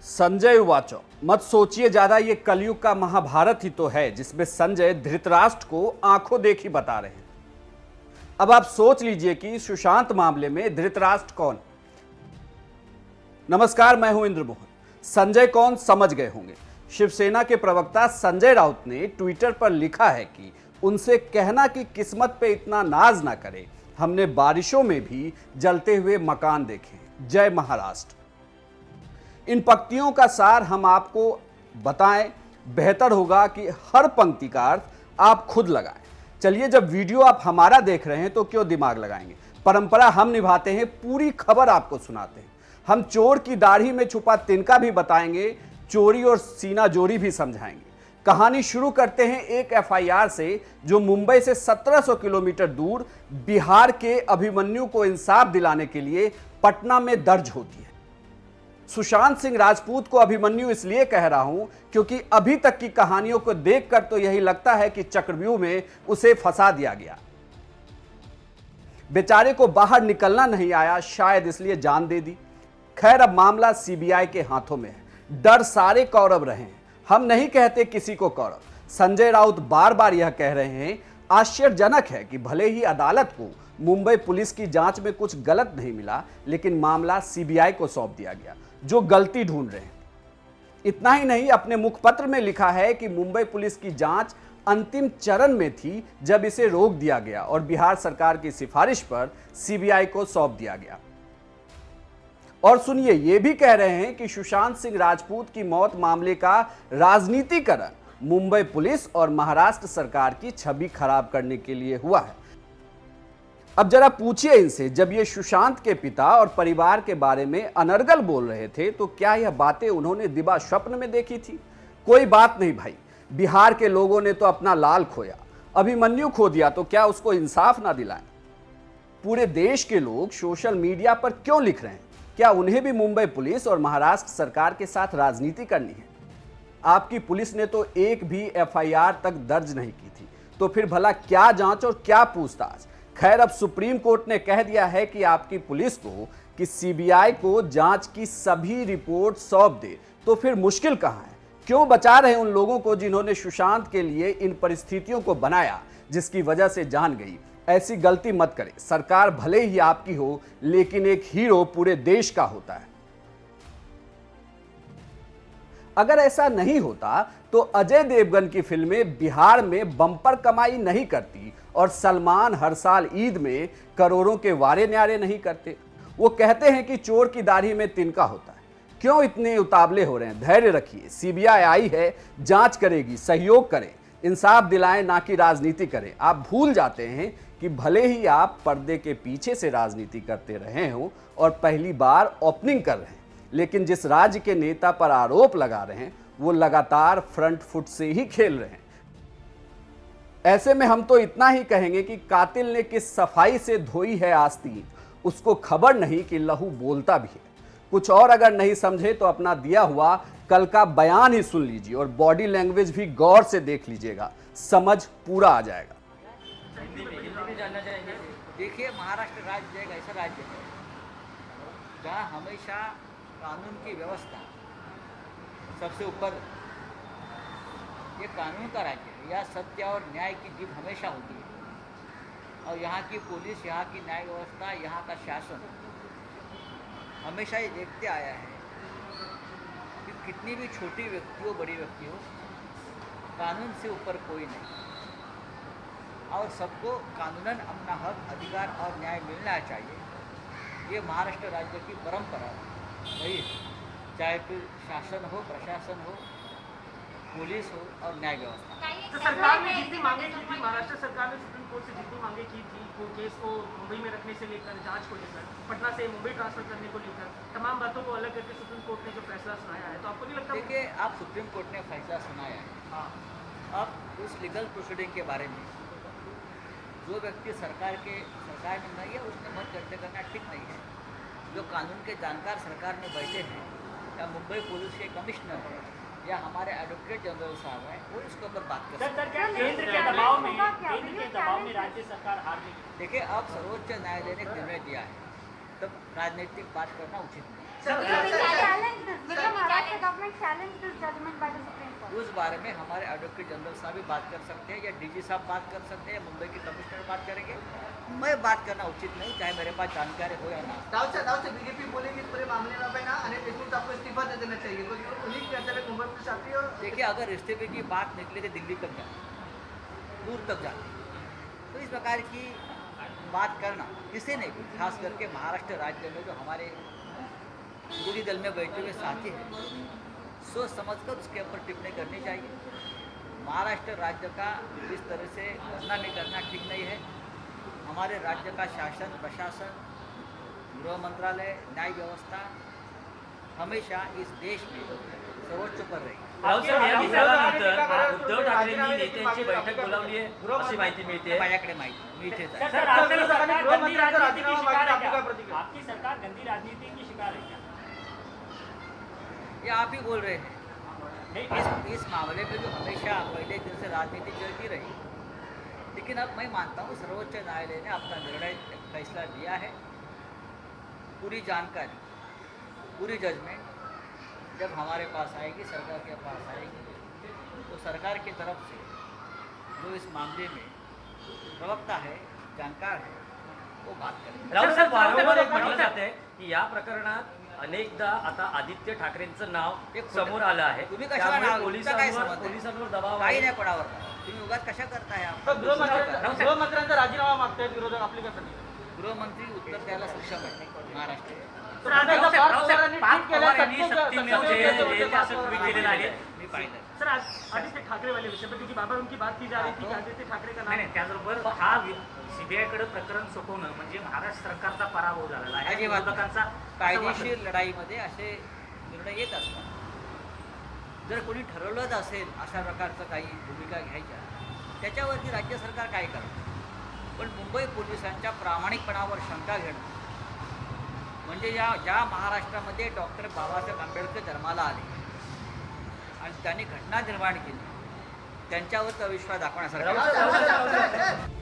संजय उवाच मत सोचिए ज्यादा, ये कलयुग का महाभारत ही तो है जिसमें संजय धृतराष्ट्र को आंखों देखी बता रहे हैं। अब आप सोच लीजिए कि सुशांत मामले में धृतराष्ट्र कौन। नमस्कार, मैं हूं इंद्रमोहन। संजय कौन समझ गए होंगे। शिवसेना के प्रवक्ता संजय राउत ने ट्विटर पर लिखा है कि उनसे कहना कि किस्मत पे इतना नाज ना करे, हमने बारिशों में भी जलते हुए मकान देखे। जय महाराष्ट्र। इन पंक्तियों का सार हम आपको बताएं, बेहतर होगा कि हर पंक्ति का अर्थ आप खुद लगाएं। चलिए, जब वीडियो आप हमारा देख रहे हैं तो क्यों दिमाग लगाएंगे। परंपरा हम निभाते हैं, पूरी खबर आपको सुनाते हैं। हम चोर की दाढ़ी में छुपा तिनका भी बताएंगे, चोरी और सीना जोरी भी समझाएंगे। कहानी शुरू करते हैं एक एफआईआर से जो मुंबई से 1700 किलोमीटर दूर बिहार के अभिमन्यु को इंसाफ दिलाने के लिए पटना में दर्ज होती है। सुशांत सिंह राजपूत को अभिमन्यु इसलिए कह रहा हूं क्योंकि अभी तक की कहानियों को देखकर तो यही लगता है कि चक्रव्यूह में उसे फंसा दिया गया। बेचारे को बाहर निकलना नहीं आया, शायद इसलिए जान दे दी। खैर, अब मामला सीबीआई के हाथों में है। डर सारे कौरव रहे हैं। हम नहीं कहते किसी को कौरव। संजय राउत बार बार यह कह रहे हैं। आश्चर्यजनक है कि भले ही अदालत को मुंबई पुलिस की जांच में कुछ गलत नहीं मिला, लेकिन मामला सीबीआई को सौंप दिया गया जो गलती ढूंढ रहे हैं। इतना ही नहीं, अपने मुखपत्र में लिखा है कि मुंबई पुलिस की जांच अंतिम चरण में थी जब इसे रोक दिया गया और बिहार सरकार की सिफारिश पर सीबीआई को सौंप दिया गया। और सुनिए, यह भी कह रहे हैं कि सुशांत सिंह राजपूत की मौत मामले का राजनीतिकरण मुंबई पुलिस और महाराष्ट्र सरकार की छवि खराब करने के लिए हुआ है। अब जरा पूछिए इनसे, जब ये सुशांत के पिता और परिवार के बारे में अनर्गल बोल रहे थे तो क्या यह बातें उन्होंने दिवा स्वप्न में देखी थी? कोई बात नहीं भाई, बिहार के लोगों ने तो अपना लाल खोया, अभिमन्यु खो दिया, तो क्या उसको इंसाफ ना दिलाएं? पूरे देश के लोग सोशल मीडिया पर क्यों लिख रहे हैं? क्या उन्हें भी मुंबई पुलिस और महाराष्ट्र सरकार के साथ राजनीति करनी है? आपकी पुलिस ने तो एक भी एफआईआर तक दर्ज नहीं की थी, तो फिर भला क्या जांच और क्या पूछताछ? खैर, अब सुप्रीम कोर्ट ने कह दिया है कि आपकी पुलिस को कि सीबीआई को जांच की सभी रिपोर्ट सौंप दे, तो फिर मुश्किल कहां है? क्यों बचा रहे उन लोगों को जिन्होंने सुशांत के लिए इन परिस्थितियों को बनाया जिसकी वजह से जान गई? ऐसी गलती मत करें। सरकार भले ही आपकी हो, लेकिन एक हीरो पूरे देश का होता है। अगर ऐसा नहीं होता तो अजय देवगन की फिल्में बिहार में बम्पर कमाई नहीं करती और सलमान हर साल ईद में करोड़ों के वारे न्यारे नहीं करते। वो कहते हैं कि चोर की दाढ़ी में तिनका होता है। क्यों इतने उतावले हो रहे हैं? धैर्य रखिए, सीबीआई आई है, जांच करेगी, सहयोग करें, इंसाफ दिलाएं, ना कि राजनीति करें। आप भूल जाते हैं कि भले ही आप पर्दे के पीछे से राजनीति करते रहे हो और पहली बार ओपनिंग कर रहे हैं, लेकिन जिस राज्य के नेता पर आरोप लगा रहे हैं वो लगातार फ्रंट फुट से ही खेल रहे हैं। ऐसे में हम तो इतना ही कहेंगे कि कातिल ने किस सफाई से धोई है आस्तीन, उसको खबर नहीं कि लहू बोलता भी है। कुछ और अगर नहीं समझे तो अपना दिया हुआ कल का बयान ही सुन लीजिए और बॉडी लैंग्वेज भी गौर से देख लीजिएगा, समझ पूरा आ जाएगा। देखिए, महाराष्ट्र राज्य एक ऐसा राज्य है जहाँ हमेशा कानून की व्यवस्था सबसे ऊपर, ये कानून का राज्य है। यह सत्य और न्याय की जीत हमेशा होती है और यहाँ की पुलिस, यहाँ की न्याय व्यवस्था, यहाँ का शासन हमेशा ये देखते आया है कि कितनी भी छोटी व्यक्ति हो, बड़ी व्यक्ति हो, कानून से ऊपर कोई नहीं और सबको कानूनन अपना हक, अधिकार और न्याय मिलना चाहिए। ये महाराष्ट्र राज्य की परंपरा वही है, चाहे फिर शासन हो, प्रशासन हो, पुलिस हो और न्याय व्यवस्था। तो सरकार ने जितनी मांगे की थी, महाराष्ट्र सरकार ने सुप्रीम कोर्ट से जितनी मांगे की थी, वो केस को मुंबई में रखने से लेकर जांच को लेकर, पटना से मुंबई ट्रांसफर करने को लेकर, तमाम बातों को अलग करके सुप्रीम कोर्ट ने जो फैसला सुनाया है, तो आपको नहीं लगता? देखिए, आप सुप्रीम कोर्ट ने फैसला सुनाया है। हाँ, अब उस लीगल प्रोसीडिंग के बारे में जो व्यक्ति सरकार में नहीं है उसने मत चर्चा करना ठीक नहीं है। जो कानून के जानकार सरकार में बैठे हैं, या मुंबई पुलिस के कमिश्नर हैं, या हमारे एडवोकेट जनरल साहब हैं, वो इसके ऊपर बात कर सकते हैं। केंद्र के दबाव में राज्य सरकार हार गई। देखिए, अब सर्वोच्च न्यायालय ने निर्णय दिया है, तब राजनीतिक बात करना उचित नहीं। महाराष्ट्र बारे में हमारे एडवोकेट जनरल साहब भी बात कर सकते हैं, या डीजी साहब बात कर सकते हैं, या मुंबई के कमिश्नर बात करेंगे। मैं बात करना उचित नहीं, चाहे मेरे पास जानकारी हो या ना। दाव से बीजेपी बोलेगी इस पूरे मामले में ना अनिल देशमुख आपको इस्तीफा दे देना चाहिए, क्योंकि उन्हीं के अंदर मुंबई पुलिस आती है। और देखिए, अगर इस्तीफे की बात निकले तो दिल्ली तक जाती, दूर तक जाती, तो इस प्रकार की बात करना किसी ने भी, खास करके महाराष्ट्र राज्य में जो हमारे विरोधी दल में बैठे हुए साथी हैं, सोच समझकर उसके ऊपर टिप्पणी करनी चाहिए। महाराष्ट्र राज्य का इस तरह से बदनामी करना ठीक नहीं है। हमारे राज्य का शासन, प्रशासन, गृह मंत्रालय, न्याय व्यवस्था हमेशा इस देश में सर्वोच्च पर रही। राऊत साहेब, या विभागानंतर उद्धव ठाकरेंनी नेत्यांची बैठक बोलावली आहे अशी माहिती मिळते. माझ्याकडे माहिती, मी इथेच आहे। सर, आपकी सरकार गंदी राजनीति की शिकार है आपका क्या? प्रतिक्रिया? आपकी सरकार गंदी राजनीति की शिकार है क्या? ये आप ही बोल रहे हैं। इस मामले में जो हमेशा पहले दिन से राजनीति चलती रही, लेकिन अब मैं मानता हूँ सर्वोच्च न्यायालय ने अपना निर्णय, फैसला लिया है। पूरी जानकारी, पूरी जजमेंट जब हमारे पास आएगी, सरकार के पास आएगी, तो सरकार की तरफ से जो इस मामले में प्रवक्ता है, जानकार है, वो बात करेंगे। राऊत साहेब, वारंवार एक म्हटलं जात आहे की या प्रकरणात अनेकदा आता आदित्य ठाकरेंचं नाव एक समोर आलं आहे. तुम्ही कशाला त्यामुळे नाव- तुमचं काय संबंध? पोलिसांवर दबाव काही आहे. नाही पडावर, तुम्ही उगाच कशा करताय आपण? तर गृहमंत्र्यांचा राजीनामा मागतायत विरोधक, आपली काय प्रतिक्रिया? गृहमंत्री उत्तर द्यायला सक्षम आहे महाराष्ट्र। तर आता एकदा पार्थ राऊत साहेब, पवारांनी पार्थ ट्विट केलं, पवार यांनी सत्तेचं- सक्तीमेव सत्तेचं- जय- सत्तेचं- जय असं ट्विट केलेलं आहे. मी पाहिलं। सर, आज आदित्य ठाकरे वाले विषय पर, क्योंकि बाबा उनकी बात की जा रही थी कि आदित्य ठाकरे का नाही नाम नाही, त्याचबरोबर हा सीबीआयकडे प्रकरण सोपवणं म्हणजे महाराष्ट्र सरकारचा पराभव झालेला आहे. अजिबात नाही. विरोधकांचा असं वाटतं. कायदेशीर लढाईमध्ये असे निर्णय येत असतात। जर कोणी ठरवलंच असेल अशा प्रकारचं काही भूमिका घ्यायच्या, त्याच्यावरती राज्य सरकार काय करतं? पण मुंबई पोलिसांच्या प्रामाणिकपणावर शंका घेणं म्हणजे ज्या महाराष्ट्रामध्ये डॉक्टर बाबासाहेब आंबेडकर जन्माला आले आणि त्यांनी घटना निर्माण केली, त्यांच्यावरचा विश्वास दाखवण्यासारखा आहे. राऊत साहेब,